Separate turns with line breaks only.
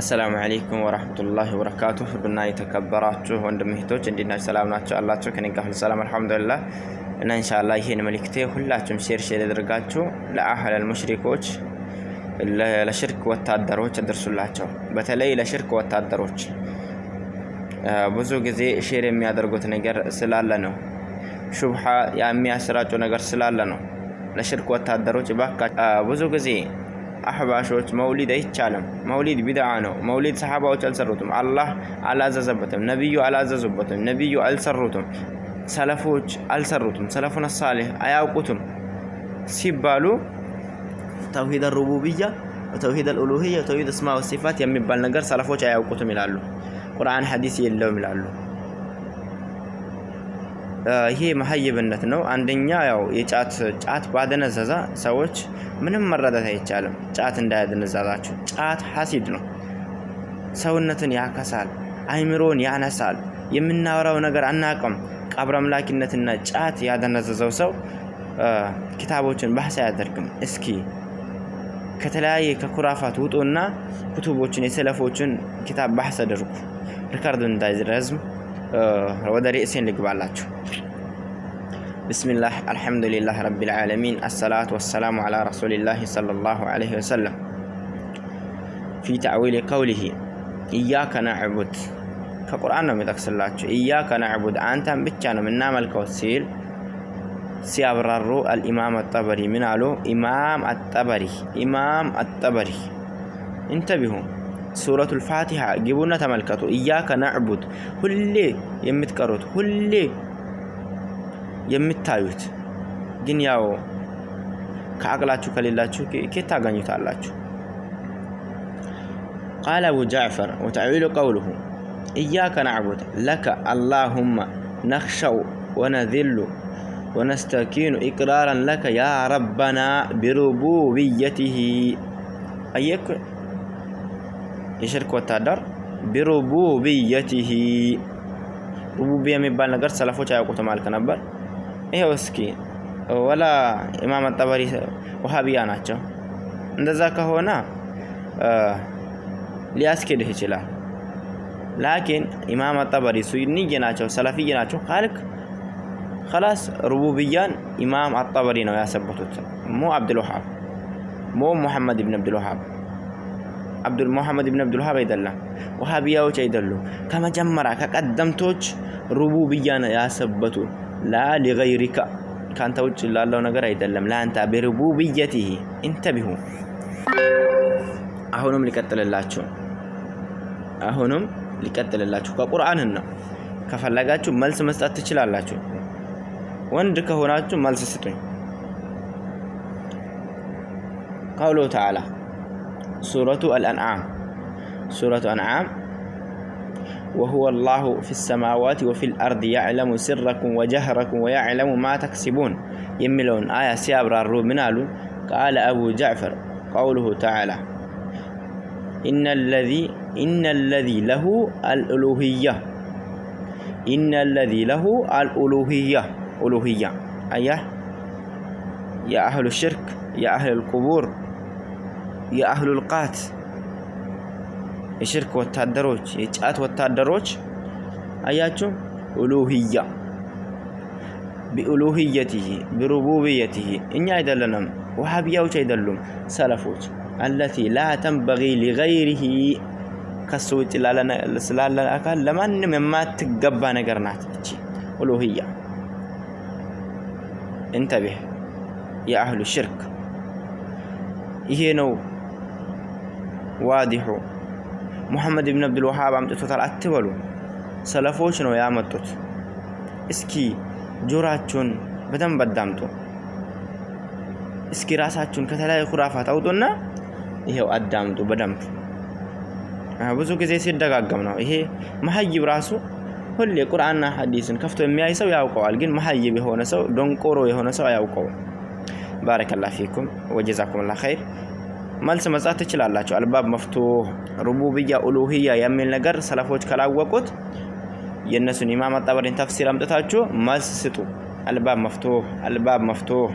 السلام عليكم ورحمة الله وبركاته. ربنا يتكبراችሁ ወንድምህቶች እንዲናችሁ ሰላም ናችሁ አላችሁ ከኔ ጋር ሰላም አልহামዱሊላህ። እና ኢንሻአላህ ይሄን መልእክቴ ሁላችሁም ሼር ያደርጋችሁ ለአህለ المشركዎች ለሽርክ ወታደሮች አድርሱላቸው። በተለይ ለሽርክ ወታደሮች ብዙ ጊዜ ሼር የሚያደርጉት ነገር ስላለ ነው። ሹብሃ የሚያስራጩ ነገር ስላለ ነው። ለሽርክ ወታደሮች ብዙ ጊዜ አህባሾች መውሊድ አይቻልም፣ መውሊድ ቢድዓ ነው፣ መውሊድ ሰሃባዎች አልሰሩትም፣ አላህ አላዘዘበትም፣ ነብዩ አላዘዙበትም፣ ነብዩ አልሰሩትም፣ ሰለፎች አልሰሩትም፣ ሰለፉን ሷሊህ አያውቁትም ሲባሉ ተውሂድ الربوبية ወተውሂድ الالوهية ወተውሂድ اسماء والصفات የሚባል ነገር ሰለፎች አያውቁትም ይላሉ። ቁርአን ሐዲስ የለውም ይላሉ። ይሄ መሐይብነት ነው። አንደኛ ያው ጫት ባደነዘዛ ሰዎች ምንም መረዳት አይቻልም። ጫት እንዳያደነዛዛችሁ። ጫት ሐሲድ ነው፣ ሰውነትን ያከሳል፣ አይምሮን ያነሳል። የምናወራው ነገር አናቀም። ቀብር አምላኪነትና ጫት ያደነዘዘው ሰው ኪታቦችን ባህስ አያደርግም። እስኪ ከተለያየ ከኩራፋት ውጡና ኩቱቦችን የሰለፎችን ኪታብ ባህስ አድርጉ። ሪካርዶ እንዳይረዝም ወደ ርዕሴን ልግባላችሁ። بسم الله الحمد لله رب العالمين الصلاة والسلام على رسول الله صلى الله عليه وسلم في تعويل قوله إياك نعبد كقرآن متكسلاችሁ إياك نعبد أنت ብቻ ነው የምናመልከው ሲል ሲያብራሩ الإمام الطبري ምን አሉ? ኢማም አጠበሪ انتبهوا سورة الفاتحة جيبونا تملكتو إياك نعبد ሁሌ የምትቀሩት ሁሌ የምታዩት ግን ያው ከአቅላችሁ ከሌላችሁ ከየት ታገኙታላችሁ? قال أبو جعفر وتعويل قوله إياك نعبد لك اللهم نخشع ونذل ونستكين إقرارا لك يا ربنا بربوبيته أيك የሽርክ ወታደር بربوبيته ሩቡቢያ የሚባል ነገር ሰለፎች አያውቁትም ማለት ነበር። ይሄው እስኪ ወላ ኢማም አጠበሪ ወሃቢያ ናቸው። እንደዛ ከሆነ ሊያስኬድህ ይችላል። ላኪን ኢማም አጠበሪ ሱኒይ ናቸው፣ ሰለፊይ ናቸው ካልክ خلاص ሩቡቢያን ኢማም አጠበሪ ነው ያሰበቱት። ሙ አብዱል ወሃብ ሙ ሙሐመድ ኢብኑ አብዱል ወሃብ محمد بن عبد الوهاب አይደለም፣ ወሃቢያዎች አይደሉም። ከመጀመሪያ ከቀደምቶች ሩቡቢያን ያሰበቱ ላ لغيرك ካንተ ውጭ ላለው ነገር አይደለም። ላንተ بربوبيته انتبهوا። አሁንም ሊቀጥልላችሁ ከቁርአን ነው። ከፈለጋችሁ መልስ መስጠት ትችላላችሁ። ወንድ ከሆናችሁ መልስ ስጡኝ። قوله تعالى سورة الأنعام وهو الله في السماوات وفي الأرض يعلم سركم وجهركم ويعلم ما تكسبون يملون آية سيابر الرومنالو. قال أبو جعفر قوله تعالى إن الذي له الألوهية ألوهية أيه يا أهل الشرك يا أهل القبور يا أهل القات የሽርክ ወታደሮች የጫት ወታደሮች አያችሁ ኡሉሂያ بألوهيته بربوبيته እኛ አይደለንም፣ ወሃቢያዎች አይደሉም፣ ሰለፎች التي لا تنبغي لغيره ከሱ ውጭ ስላለ አካል ለማንም የማትገባ ነገር ናት እቺ ኡሉሂያ። انتبه يا أهل الشرك ይሄ ነው ዋዲሁ። ሙሐመድ ኢብኑ አብዱል ወሃብ አምጥቶታል አትበሉ፣ ሰለፎች ነው ያመጡት። እስኪ ጆራችሁን በደንብ አዳምጡ። እስኪ ራሳችሁን ከተለያዩ ኩራፋት አውጡና ይሄው አዳምጡ በደንብ። ብዙ ጊዜ ሲደጋገም ነው ይሄ። መሐይብ ራሱ ሁሌ ቁርአንና ሐዲስን ከፍቶ የሚያይ ሰው ያውቀዋል፣ ግን መሐይብ የሆነ ሰው ዶንቆሮ የሆነ ሰው አያውቀውም። ባረከላሁ ፊኩም ወጀዛኩሙላሁ ኸይር። መልስ መስጠት ትችላላችሁ። አልባብ መፍቱህ ሩቡቢያ ኡሉሂያ የሚል ነገር ሰለፎች ካላወቁት የነሱን ኢማም አጠበሪን ተፍሲር አምጥታችሁ መልስ ስጡ። አልባብ መፍቱህ